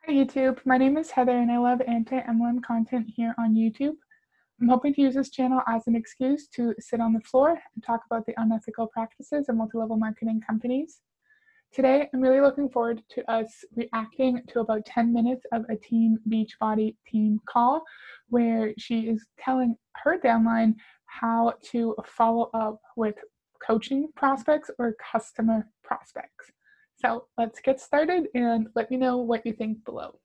Hi YouTube, my name is Heather and I love anti-MLM content here on YouTube. I'm hoping to use this channel as an excuse to sit on the floor and talk about the unethical practices of multi-level marketing companies. Today, I'm really looking forward to us reacting to about 10 minutes of a Team Beachbody team call where she is telling her downline how to follow up with coaching prospects or customer prospects. So let's get started and let me know what you think below.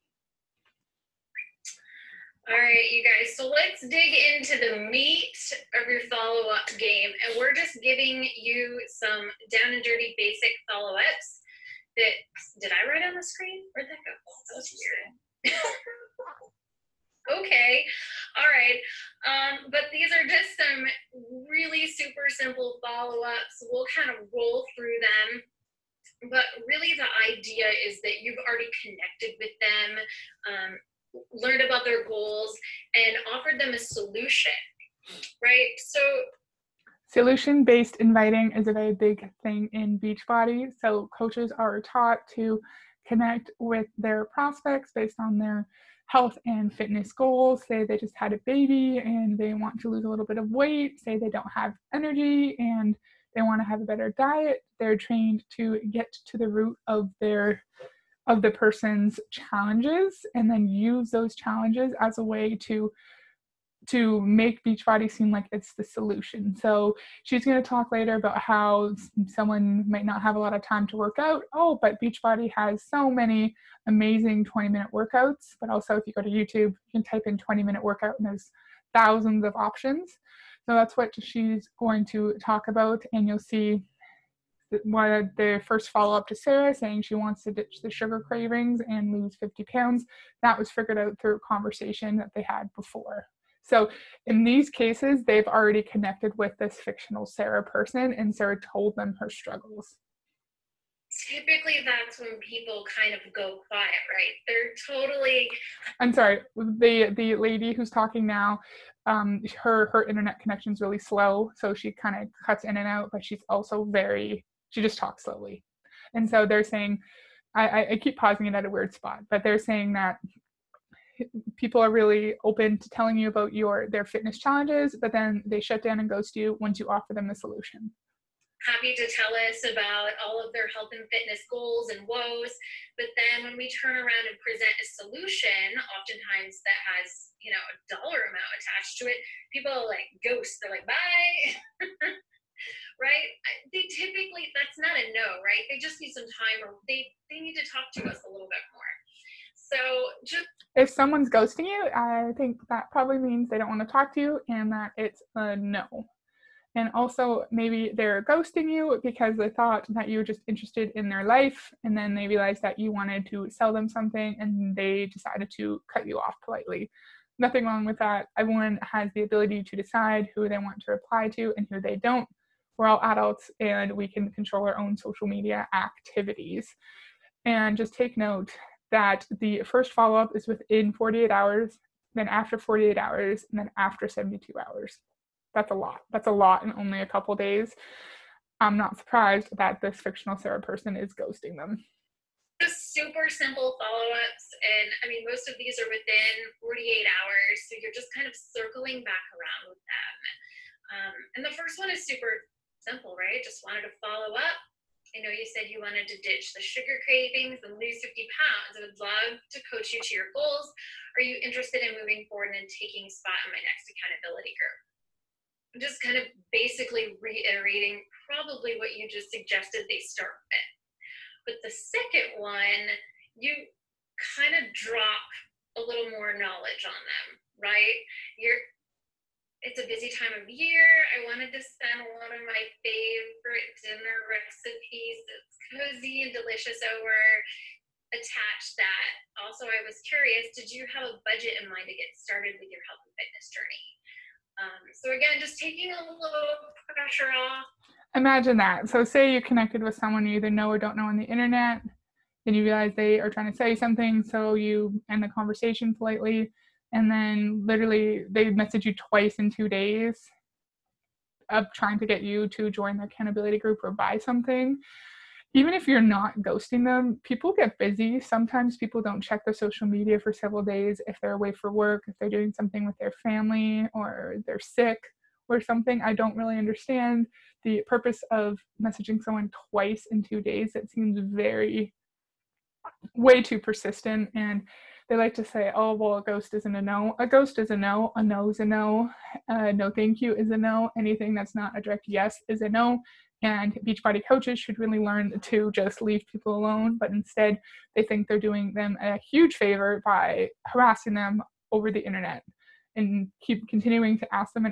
All right, you guys, so let's dig into the meat of your follow-up game. And we're just giving you some down and dirty basic follow-ups that, did I write on the screen? Where'd that go? Oh, that was weird. Okay, all right. But these are just some really super simple follow-ups. We'll kind of roll through them. But really the idea is that you've already connected with them, learned about their goals, and offered them a solution, right? So Solution-based inviting is a very big thing in Beachbody. So coaches are taught to connect with their prospects based on their health and fitness goals. Say they just had a baby and they want to lose a little bit of weight. Say they don't have energy and they want to have a better diet. They're trained to get to the root of the person's challenges and then use those challenges as a way to make Beachbody seem like it's the solution. So she's going to talk later about how someone might not have a lot of time to work out. Oh, but Beachbody has so many amazing 20-minute workouts. But also if you go to YouTube, you can type in 20-minute workout and there's thousands of options. So that's what she's going to talk about. And you'll see the first follow-up to Sarah saying she wants to ditch the sugar cravings and lose 50 pounds. That was figured out through a conversation that they had before. So in these cases, they've already connected with this fictional Sarah person and Sarah told them her struggles. typically that's when people kind of go quiet, right? They're totally... I'm sorry, the lady who's talking now, her internet connection is really slow, so she kind of cuts in and out, but she's also she just talks slowly. And so they're saying, I keep pausing it at a weird spot, but they're saying that people are really open to telling you about their fitness challenges, but then they shut down and ghost you once you offer them the solution. Happy to tell us about all of their health and fitness goals and woes, but then when we turn around and present a solution, oftentimes that has, a dollar amount attached to it, people are like ghost. They're like, bye. Right? They typically, that's not a no, right? They just need some time, or they need to talk to us a little bit more. So just... If someone's ghosting you, I think that probably means they don't want to talk to you and that it's a no. And also maybe they're ghosting you because they thought that you were just interested in their life, and then they realized that you wanted to sell them something and they decided to cut you off politely. Nothing wrong with that. Everyone has the ability to decide who they want to reply to and who they don't. We're all adults and we can control our own social media activities. And just take note that the first follow-up is within 48 hours, then after 48 hours, and then after 72 hours. That's a lot. That's a lot in only a couple days. I'm not surprised that this fictional Sarah person is ghosting them. Just super simple follow-ups, and I mean, most of these are within 48 hours, so you're just kind of circling back around with them. And the first one is super simple, right? Just wanted to follow up. I know you said you wanted to ditch the sugar cravings and lose 50 pounds. I would love to coach you to your goals. Are you interested in moving forward and taking a spot in my next accountability group? I'm just kind of basically reiterating probably what you just suggested they start with. But the second one, you kind of drop a little more knowledge on them, right? It's a busy time of year. I wanted to send one of my favorite dinner recipes that's cozy and delicious over. Attach that. Also, I was curious, did you have a budget in mind to get started with your health and fitness journey? So again, just taking a little pressure off. Imagine that. So say you connected with someone you either know or don't know on the internet, then you realize they are trying to say something, so you end the conversation politely, and then literally they message you twice in 2 days of trying to get you to join their accountability group or buy something. even if you're not ghosting them, people get busy. Sometimes people don't check their social media for several days if they're away for work, if they're doing something with their family, or they're sick or something. I don't really understand the purpose of messaging someone twice in 2 days. That seems way too persistent. And they like to say, oh, well, a ghost isn't a no. A ghost is a no. A no is a no. No thank you is a no. Anything that's not a direct yes is a no. And Beachbody coaches should really learn to just leave people alone, but instead they think they're doing them a huge favor by harassing them over the internet and keep continuing to ask them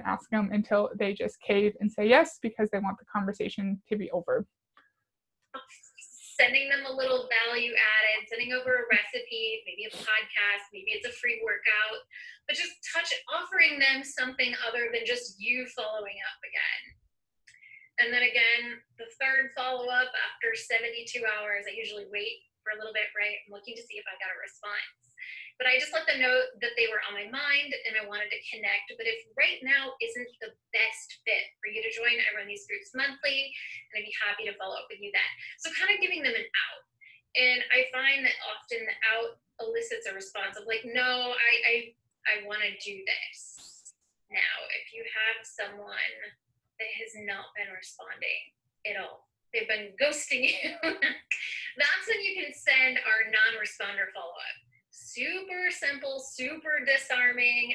until they just cave and say yes because they want the conversation to be over. Sending them a little value added, sending over a recipe, maybe a podcast, maybe it's a free workout, but just offering them something other than just you following up again. And then again, the third follow-up after 72 hours, I usually wait for a little bit, right? I'm looking to see if I got a response. But I just let them know that they were on my mind and I wanted to connect. But if right now isn't the best fit for you to join, I run these groups monthly and I'd be happy to follow up with you then. So kind of giving them an out. And I find that often the out elicits a response of like, no, I want to do this. Now, if you have someone that has not been responding at all, they've been ghosting you, that's when you can send our non-responder follow-up. Super simple, super disarming.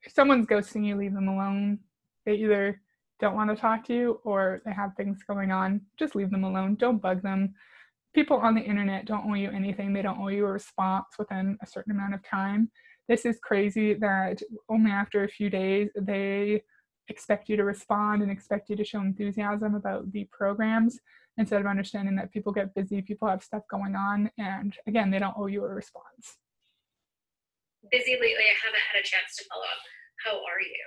If someone's ghosting you, leave them alone. They either don't want to talk to you or they have things going on. Just leave them alone. Don't bug them. People on the internet don't owe you anything. They don't owe you a response within a certain amount of time. This is crazy that only after a few days they expect you to respond and expect you to show enthusiasm about the programs instead of understanding that people get busy, people have stuff going on, and again, they don't owe you a response. Busy lately, I haven't had a chance to follow up. How are you?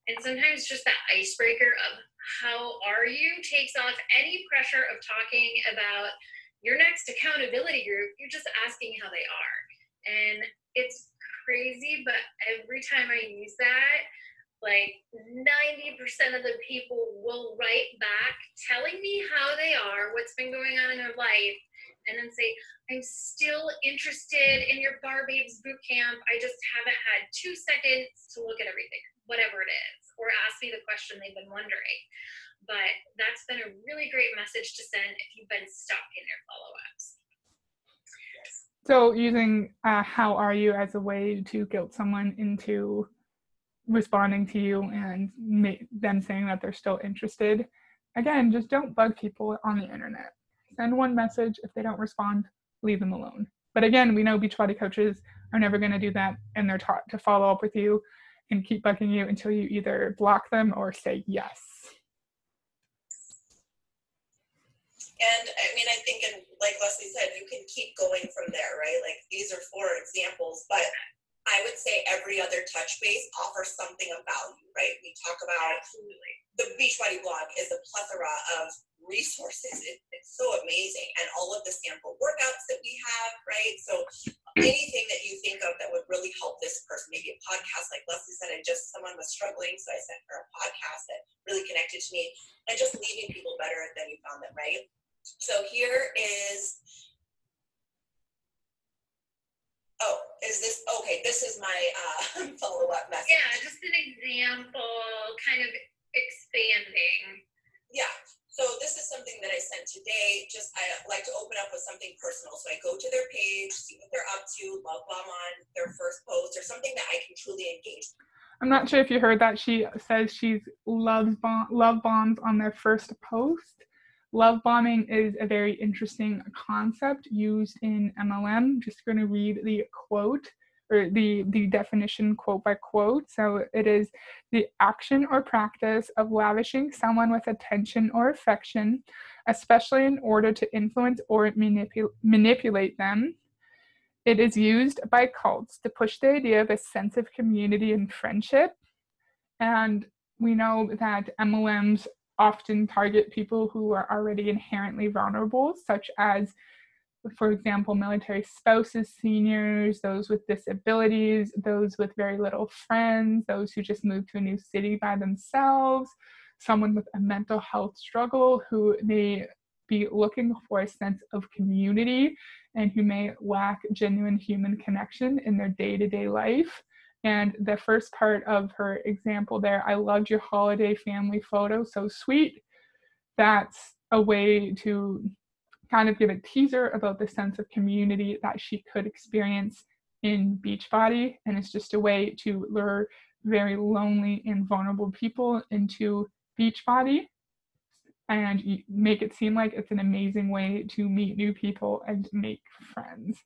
And sometimes just that icebreaker of how are you takes off any pressure of talking about your next accountability group. You're just asking how they are. And it's crazy, but every time I use that, like 90% of the people will write back telling me how they are, what's been going on in their life, and then say, I'm still interested in your Bar Babes boot camp. I just haven't had 2 seconds to look at everything, whatever it is, or ask me the question they've been wondering. But that's been a really great message to send if you've been stuck in your follow-ups. So using how are you as a way to guilt someone into responding to you and them saying that they're still interested. Again, just don't bug people on the internet. Send one message. If they don't respond, leave them alone. But again, we know Beachbody coaches are never going to do that, and they're taught to follow up with you and keep bugging you until you either block them or say yes. And I mean, I think, and like Leslie said, you can keep going from there, right? Like these are 4 examples, but I would say every other touch base offers something of value, right? We talk about Absolutely. The Beachbody blog is a plethora of resources. It's so amazing. And all of the sample workouts that we have, right? So anything that you think of that would really help this person, maybe a podcast, like Leslie said, someone was struggling, so I sent her a podcast that really connected to me, and just leaving people better than you found them, right? So here is, this is my follow-up message. Yeah, just an example, kind of expanding. Yeah, so this is something that I sent today. I like to open up with something personal. So I go to their page, see what they're up to, love bomb on their first post, or something that I can truly engage with. I'm not sure if you heard that. She says she's love bombs on their first post. Love bombing is a very interesting concept used in MLM. Just going to read the quote or the definition quote by quote. So it is the action or practice of lavishing someone with attention or affection, especially in order to influence or manipulate them. It is used by cults to push the idea of a sense of community and friendship. And we know that MLMs often target people who are already inherently vulnerable, such as, for example, military spouses, seniors, those with disabilities, those with very little friends, those who just moved to a new city by themselves, someone with a mental health struggle who they be looking for a sense of community and who may lack genuine human connection in their day-to-day life. And the first part of her example there, I loved your holiday family photo, so sweet. That's a way to kind of give a teaser about the sense of community that she could experience in Beachbody. And it's just a way to lure very lonely and vulnerable people into Beachbody and make it seem like it's an amazing way to meet new people and make friends.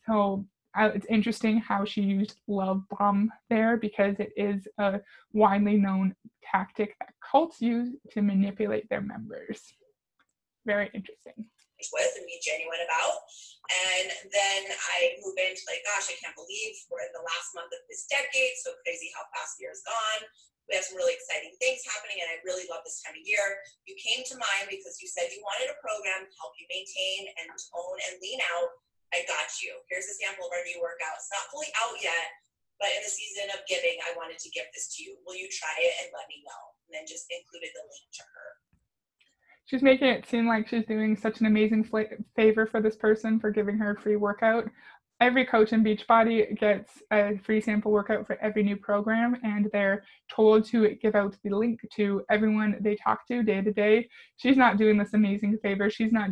So it's interesting how she used love bomb there, because it is a widely known tactic that cults use to manipulate their members. Very interesting. With and be genuine about. And then I move into like, gosh, I can't believe we're in the last month of this decade. So crazy how fast the year is gone. We have some really exciting things happening, and I really love this time of year. You came to mind because you said you wanted a program to help you maintain and tone and lean out. I got you. Here's a sample of our new workout. It's not fully out yet, but in the season of giving, I wanted to give this to you. Will you try it and let me know? And then just included the link to her. She's making it seem like she's doing such an amazing favor for this person for giving her a free workout. Every coach in Beachbody gets a free sample workout for every new program, and they're told to give out the link to everyone they talk to day to day. She's not doing this amazing favor. She's not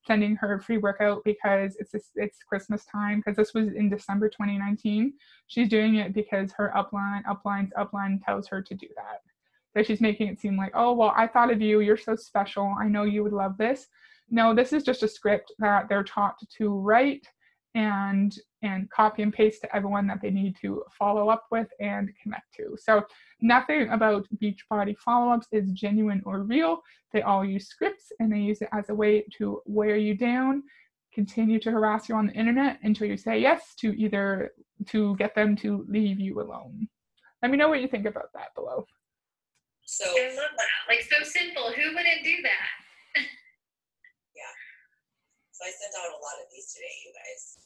sending her a free workout because it's Christmas time, because this was in December 2019. She's doing it because her upline tells her to do that. So she's making it seem like, oh, well, I thought of you. You're so special. I know you would love this. No, this is just a script that they're taught to write and copy and paste to everyone that they need to follow up with and connect to. So nothing about Beachbody follow-ups is genuine or real. They all use scripts, and they use it as a way to wear you down, continue to harass you on the internet until you say yes, to get them to leave you alone. Let me know what you think about that below. So I love that. Like, so simple. Who wouldn't do that? Yeah. So I sent out a lot of these today, you guys.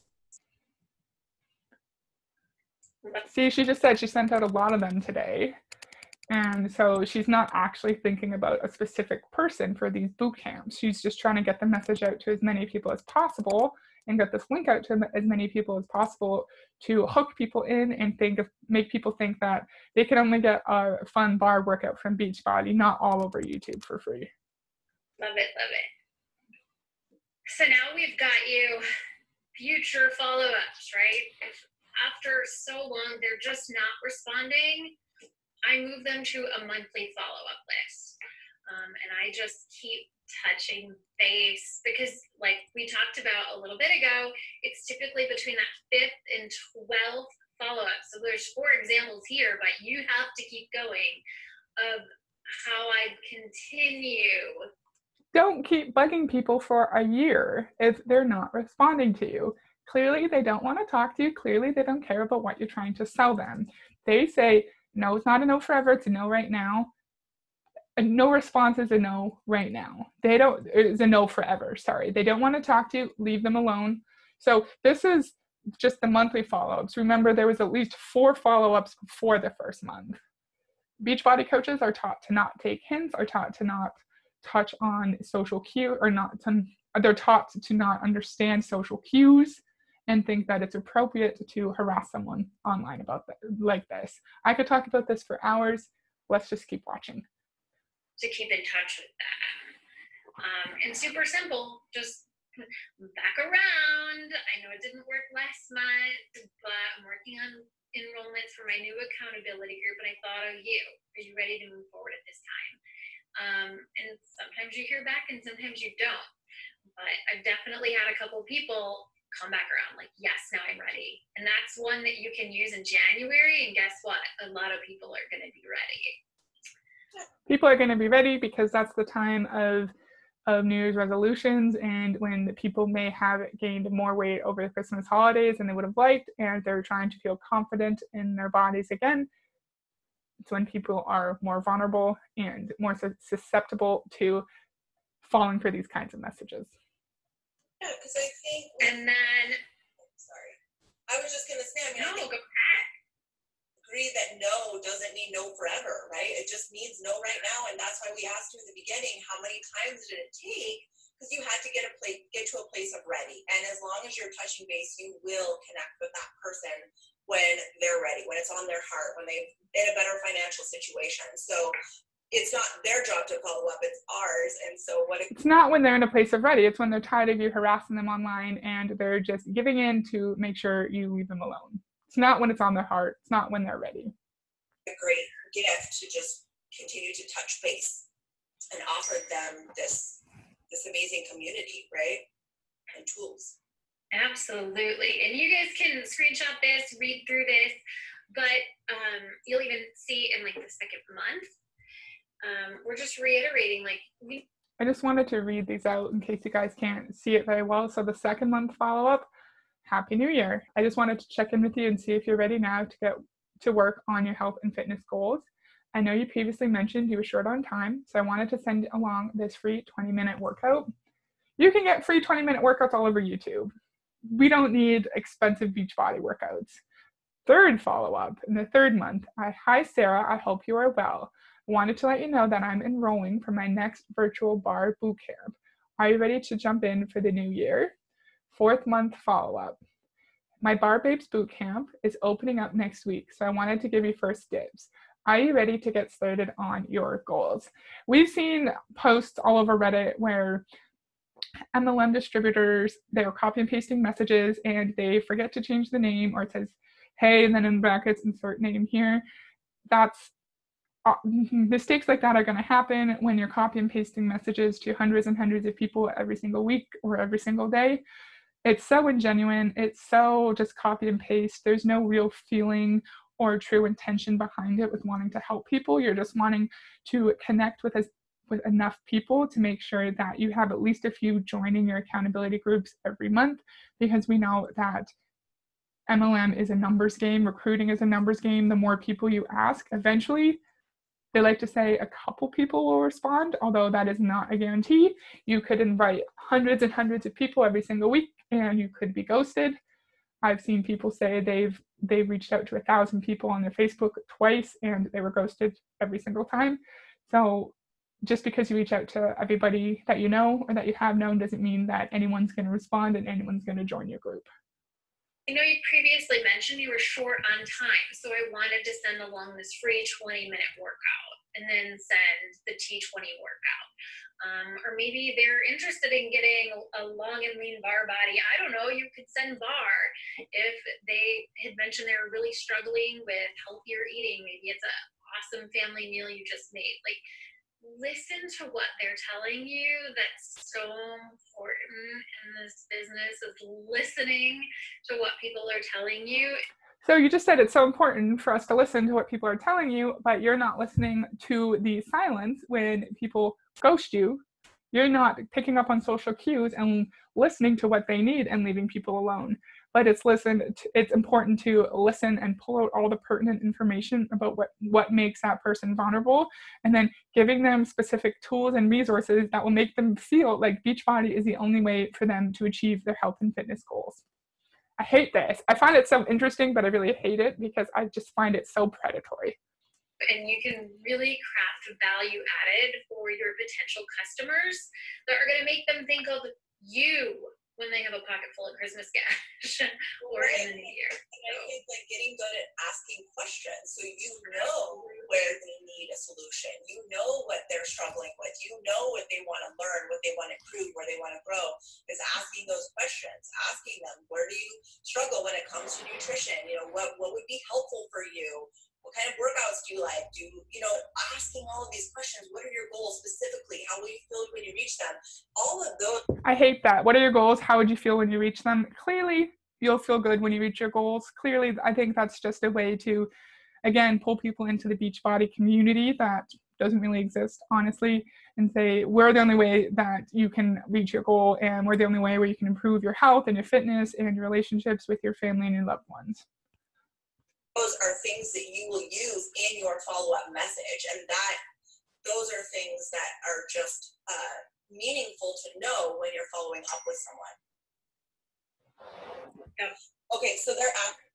See, she just said she sent out a lot of them today. And so she's not actually thinking about a specific person for these boot camps. She's just trying to get the message out to as many people as possible and get this link out to as many people as possible to hook people in and make people think that they can only get a fun bar workout from Beachbody, not all over YouTube for free. Love it, love it. So now we've got you future follow-ups, right? If after so long they're just not responding, I move them to a monthly follow-up list. And I just keep touching base because, like we talked about a little bit ago, it's typically between that 5th and 12th follow-up. So there's 4 examples here, but you have to keep going of how I continue. Don't keep bugging people for a year if they're not responding to you. Clearly, they don't want to talk to you. Clearly, they don't care about what you're trying to sell them. They say, no, it's not a no forever. It's a no right now. A no response is a no right now. It's a no forever. Sorry. They don't want to talk to you. Leave them alone. So this is just the monthly follow-ups. Remember, there was at least 4 follow-ups before the first month. Beachbody coaches are taught to not take hints, are taught to not touch on social cue, they're taught to not understand social cues and think that it's appropriate to harass someone online about that, like this. I could talk about this for hours. Let's just keep watching. To keep in touch with that. And super simple, just back around. I know it didn't work last month, but I'm working on enrollments for my new accountability group, and I thought of you. Are you ready to move forward at this time? And sometimes you hear back and sometimes you don't. But I've definitely had a couple people come back around like, yes, now I'm ready. And that's one that you can use in January, and guess what? A lot of people are going to be ready. People are going to be ready because that's the time of New Year's resolutions, and when people may have gained more weight over the Christmas holidays than they would have liked, and they're trying to feel confident in their bodies again. It's when people are more vulnerable and more susceptible to falling for these kinds of messages. Yeah, because I think... And then... Sorry. I was just going to say, I go ahead. Agree that no doesn't mean no forever, right? It just means no right now, and that's why we asked you in the beginning, how many times did it take because you had to get to a place of ready. And as long as you're touching base, you will connect with that person when they're ready, when it's on their heart, when they're in a better financial situation. So it's not their job to follow up, it's ours. And so it's not when they're in a place of ready, it's when they're tired of you harassing them online and they're just giving in to make sure you leave them alone. It's not when it's on their heart, it's not when they're ready. A great gift to just continue to touch base and offer them this amazing community, right? And tools. Absolutely. And you guys can screenshot this, read through this, but you'll even see in like the second month, we're just reiterating, like, I just wanted to read these out in case you guys can't see it very well. So the second month follow-up, Happy New Year. I just wanted to check in with you and see if you're ready now to get to work on your health and fitness goals. I know you previously mentioned you were short on time, so I wanted to send along this free 20-minute workout. You can get free 20-minute workouts all over YouTube. We don't need expensive Beachbody workouts. Third follow-up, in the third month, hi Sarah, I hope you are well. Wanted to let you know that I'm enrolling for my next virtual bar boot camp. Are you ready to jump in for the new year? Fourth month follow-up. My Bar Babes boot camp is opening up next week, so I wanted to give you first dibs. Are you ready to get started on your goals? We've seen posts all over Reddit where MLM distributors, they're copy and pasting messages and they forget to change the name, or it says, hey, and then in brackets, insert name here. Mistakes like that are going to happen when you're copy and pasting messages to hundreds and hundreds of people every single week or every single day. It's so ingenuine. It's so just copy and paste. There's no real feeling or true intention behind it with wanting to help people. You're just wanting to connect with enough people to make sure that you have at least a few joining your accountability groups every month, because we know that MLM is a numbers game. Recruiting is a numbers game. The more people you ask, eventually, they like to say a couple people will respond, although that is not a guarantee. You could invite hundreds and hundreds of people every single week and you could be ghosted. I've seen people say they've reached out to 1,000 people on their Facebook twice and they were ghosted every single time. So just because you reach out to everybody that you know or that you have known doesn't mean that anyone's going to respond and anyone's going to join your group. I know you previously mentioned you were short on time, so I wanted to send along this free 20-minute workout and then send the T20 workout. Or maybe they're interested in getting a long and lean bar body. I don't know, you could send bar. If they had mentioned they were really struggling with healthier eating, maybe it's an awesome family meal you just made. Like, listen to what they're telling you. That's so important in this business, is listening to what people are telling you. So you just said it's so important for us to listen to what people are telling you, but you're not listening to the silence when people ghost you. You're not picking up on social cues and listening to what they need and leaving people alone. But it's important to listen and pull out all the pertinent information about what makes that person vulnerable, and then giving them specific tools and resources that will make them feel like Beachbody is the only way for them to achieve their health and fitness goals. I hate this. I find it so interesting, but I really hate it because I just find it so predatory. And you can really craft value added for your potential customers that are going to make them think of you when they have a pocket full of Christmas cash or in the new year. And I think like getting good at asking questions, so you know where they need a solution, you know what they're struggling with, you know what they want to learn, what they want to improve, where they want to grow, is asking those questions, asking them, where do you struggle when it comes to nutrition? You know, what would be helpful for you? What kind of workouts do you like? Asking all of these questions. What are your goals specifically? How will you feel when you reach them? All of those. I hate that. What are your goals? How would you feel when you reach them? Clearly, you'll feel good when you reach your goals. Clearly, I think that's just a way to, again, pull people into the Beachbody community that doesn't really exist, honestly, and say, we're the only way that you can reach your goal, and we're the only way where you can improve your health and your fitness and your relationships with your family and your loved ones. Those are things that you will use in your follow-up message, and those are things that are just meaningful to know when you're following up with someone. Yeah. Okay, so they're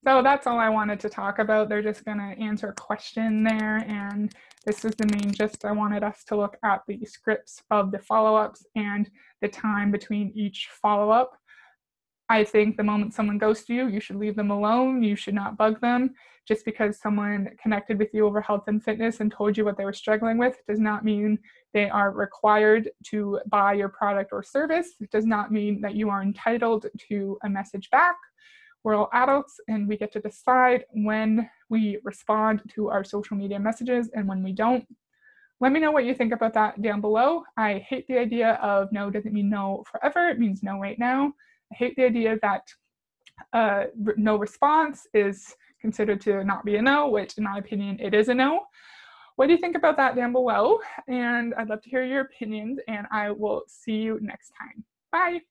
So that's all I wanted to talk about. They're just going to answer a question there, and this is the main gist. I wanted us to look at the scripts of the follow-ups and the time between each follow-up. I think the moment someone ghosts you, you should leave them alone. You should not bug them. Just because someone connected with you over health and fitness and told you what they were struggling with does not mean they are required to buy your product or service. It does not mean that you are entitled to a message back. We're all adults and we get to decide when we respond to our social media messages and when we don't. Let me know what you think about that down below. I hate the idea of no doesn't mean no forever. It means no right now. I hate the idea that no response is considered to not be a no, which in my opinion, it is a no. What do you think about that down below? And I'd love to hear your opinions, and I will see you next time. Bye.